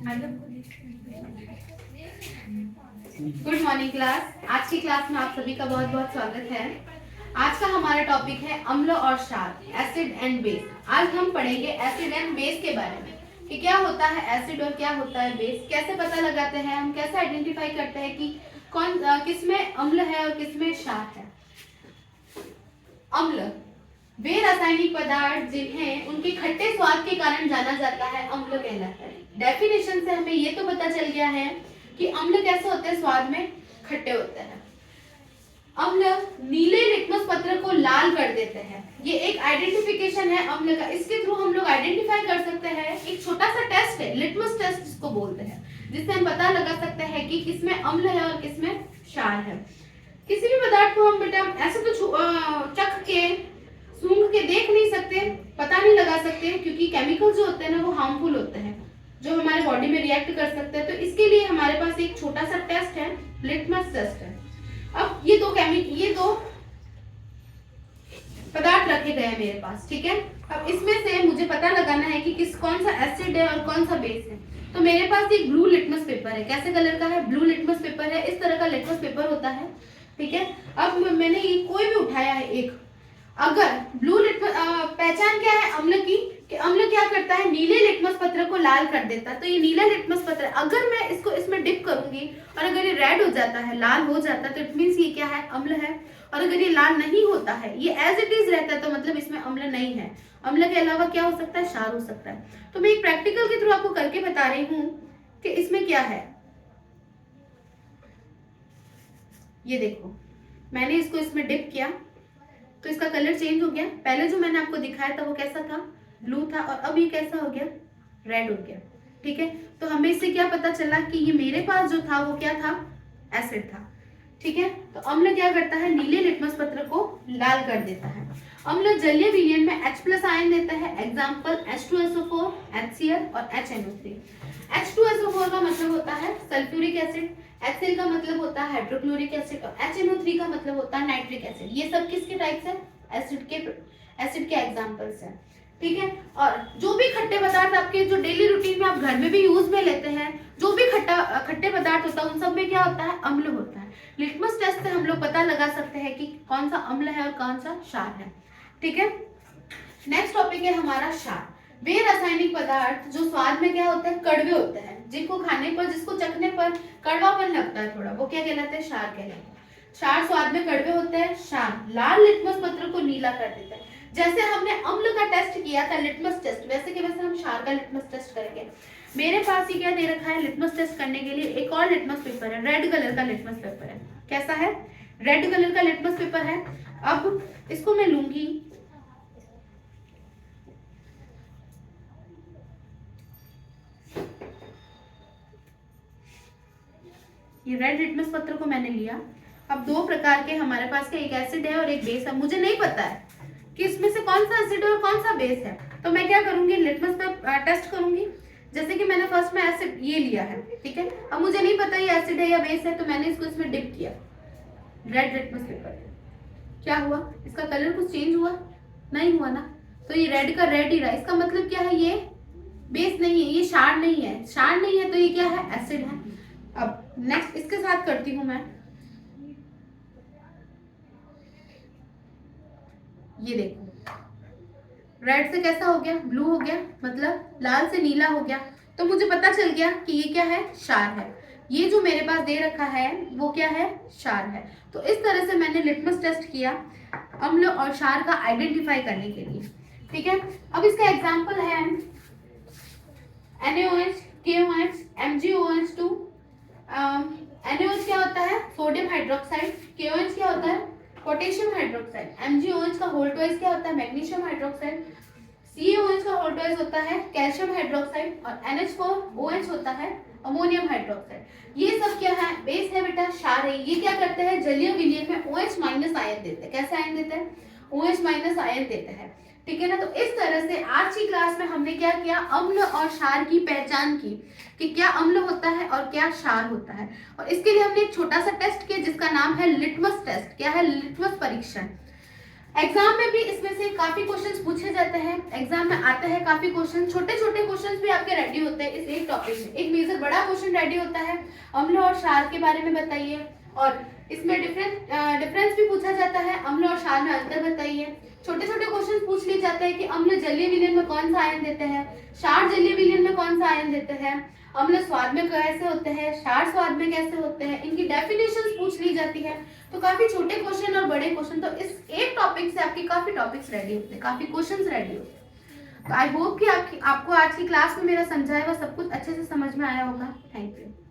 Good morning class. आज की class में आप सभी का बहुत बहुत स्वागत है। आज का हमारा टॉपिक है अम्ल और क्षार, एसिड एंड बेस। आज हम पढ़ेंगे एसिड एंड बेस के बारे में कि क्या होता है एसिड और क्या होता है बेस, कैसे पता लगाते हैं, हम कैसे आइडेंटिफाई करते हैं कि कौन किसमें अम्ल है और किसमें क्षार है। अम्ल वे रासायनिक पदार्थ जिन्हें उनके खट्टे स्वाद के कारण जाना जाता है अम्ल कहलाता है। डेफिनेशन से हमें ये तो पता चल गया है कि अम्ल कैसे होते हैं, स्वाद में खट्टे होते हैं। अम्ल नीले लिटमस पत्र को लाल कर देते हैं। ये एक आइडेंटिफिकेशन है अम्ल का। इसके थ्रू हम लोग आइडेंटिफाई कर सकते हैं। एक छोटा सा टेस्ट है, लिटमस टेस्ट जिसको बोलते हैं, जिससे हम पता लगा सकते हैं कि किसमें अम्ल है और किसमें क्षार है। किसी भी पदार्थ को हम बेटा ऐसे तो चख के सूंघ के देख नहीं सकते, पता नहीं लगा सकते, क्योंकि केमिकल जो होते हैं ना वो हार्मफुल होते हैं, जो हमारे बॉडी में रिएक्ट कर सकते हैं। तो इसके लिए हमारे पास एक छोटा सा टेस्ट है, लिटमस टेस्ट है। अब ये दो पदार्थ रखे गए हैं मेरे पास, ठीक है। अब इसमें से मुझे पता लगाना है कि कौन सा एसिड है और कौन सा बेस है। तो मेरे पास एक ब्लू लिटमस पेपर है। कैसे कलर का है? ब्लू लिटमस पेपर है। इस तरह का लिटमस पेपर होता है, ठीक है। अब मैंने ये कोई भी उठाया है एक, अगर ब्लू लिटमस पहचान क्या है अम्ल की, कि अम्ल क्या करता है, नीले लिटमस पत्र को लाल कर देता है। तो ये नीला लिटमस पत्र, अगर मैं इसको इसमें डिप करूंगी और अगर ये रेड हो जाता है, लाल हो जाता है, तो इट मींस ये क्या है, अम्ल है। और अगर ये लाल नहीं होता है, ये एज इट इज रहता है, तो मतलब इसमें अम्ल नहीं है। अम्ल के अलावा क्या हो सकता है, क्षार हो सकता है। तो मैं एक प्रैक्टिकल के थ्रू आपको करके बता रही हूँ कि इसमें क्या है। ये देखो, मैंने इसको इसमें डिप किया तो इसका कलर चेंज हो गया। पहले जो मैंने आपको दिखाया था वो कैसा था, ब्लू था, और अब ये कैसा हो गया, रेड हो गया, ठीक है। तो हमें इससे क्या पता चला कि ये मेरे पास जो था वो क्या था, एसिड था, ठीक है। तो अम्ल क्या करता है, नीले लिटमस पत्र को लाल कर देता है। अम्ल जलीय विलयन में H+ आयन देता है। एग्जांपल H2SO4, HCl और HNO3। H2SO4 का मतलब होता है सल्फ्यूरिक एसिड, HCl का मतलब होता है हाइड्रोक्लोरिक एसिड और HNO3 का मतलब होता है नाइट्रिक एसिड। ये सब किसके टाइप्स है, एसिड के एग्जांपल्स हैं, ठीक है। और जो भी खट्टे पदार्थ आपके जो डेली रूटीन में आप घर में भी यूज में लेते हैं, जो भी खट्टे पदार्थ होता है, उन सब में क्या होता है, अम्ल होता है। लिटमस टेस्ट से हम लोग पता लगा सकते हैं कि कौन सा अम्ल है और कौन सा क्षार है, ठीक है। नेक्स्ट टॉपिक है हमारा क्षार। वे रासायनिक पदार्थ जो स्वाद में क्या होते हैं, कड़वे होते हैं, जिनको खाने पर, जिसको चखने पर कड़वापन लगता है थोड़ा, वो क्या कहलाते हैं, क्षार कहलाते हैं। क्षार स्वाद में कड़वे होते हैं। क्षार लाल लिटमस पत्र को नीला कर देता है। जैसे हमने अम्ल का टेस्ट किया था, लिटमस टेस्ट, वैसे के वैसे हम क्षार का लिटमस टेस्ट करेंगे। मेरे पास ही क्या दे रखा है, लिटमस टेस्ट करने के लिए एक और लिटमस पेपर है, रेड कलर का लिटमस पेपर है। कैसा है, रेड कलर का लिटमस पेपर है। अब इसको मैं लूंगी, ये रेड लिटमस पत्र को मैंने लिया। अब दो प्रकार के हमारे पास के, एक एसिड है और एक बेस है। मुझे नहीं पता है कि इसमें से कौन सा एसिड है और कौन सा बेस है, तो मैं क्या करूंगी, लिटमस पे टेस्ट करूंगी। जैसे कि मैंने फर्स्ट में एसिड ये लिया है, ठीक है। अब मुझे नहीं पता ये एसिड है या बेस है, तो मैंने इसको इसमें डिप किया, रेड लिटमस पेपर। क्या हुआ, इसका कलर कुछ चेंज हुआ? नहीं हुआ ना। तो ये रेड का रेड ही रहा। इसका मतलब क्या है, ये बेस नहीं है, ये क्षार नहीं है। क्षार नहीं है तो ये क्या है, एसिड है। अब नेक्स्ट इसके साथ करती हूं मैं, ये देखो, रेड से कैसा हो गया, ब्लू हो गया, मतलब लाल से नीला हो गया। तो मुझे पता चल गया कि ये क्या है, क्षार है। ये जो मेरे पास दे रखा है वो क्या है, क्षार है। तो इस तरह से मैंने लिटमस टेस्ट किया अम्ल और क्षार का आइडेंटिफाई करने के लिए, ठीक है। अब इसका एग्जांपल है NaOH, KOH, MgOH2। NaOH क्या होता है, सोडियम हाइड्रोक्साइड। KOH क्या होता है, पोटेशियम हाइड्रोक्साइड। MgOH का होल ट्वाइस क्या होता है, मैग्नीशियम हाइड्रोक्साइड। CaOH का होल ट्वाइस होता है कैल्शियम हाइड्रोक्साइड। और NH4OH होता है अमोनियम हाइड्रोक्साइड। ये सब क्या है, बेस है बेटा, क्षार है। ये क्या करते हैं, जलीय विलयन में OH- आयन देते हैं। कैसे आयन देते हैं, OH- आयन देते हैं, ठीक है ना। तो इस तरह से आज की क्लास में हमने क्या किया, अम्ल और क्षार की पहचान की कि क्या अम्ल होता है और क्या क्षार होता है। और इसके लिए हमने एक छोटा सा टेस्ट किया जिसका नाम है लिटमस टेस्ट। क्या है, लिटमस परीक्षण। एग्जाम में भी इसमें से काफी क्वेश्चंस पूछे जाते हैं, एग्जाम में आते हैं काफी क्वेश्चन, छोटे छोटे क्वेश्चंस भी आपके रेडी होते हैं इस एक टॉपिक में। एक मेजर बड़ा क्वेश्चन रेडी होता है, अम्ल और क्षार के बारे में बताइए, और इसमें डिफरेंस भी पूछा जाता है, अम्ल और क्षार में अंतर बताइए। छोटे छोटे क्वेश्चन पूछ लिए जाते हैं कि अम्ल जलीय विलयन में कौन सा आयन देते हैं, क्षार जलीय विलयन में कौन सा आयन देते हैं, अम्ल स्वाद में कैसे होते हैं, क्षार स्वाद में कैसे होते हैं, इनकी डेफिनेशंस पूछ ली जाती है। तो काफी छोटे क्वेश्चन और बड़े क्वेश्चन, तो इस एक टॉपिक से आपके काफी टॉपिक्स रेडी होते हैं, काफी क्वेश्चंस रेडी होते हैं। तो आई होप कि आपको आज की क्लास में मेरा समझाया हुआ सब कुछ अच्छे से समझ में आया होगा। Thank you.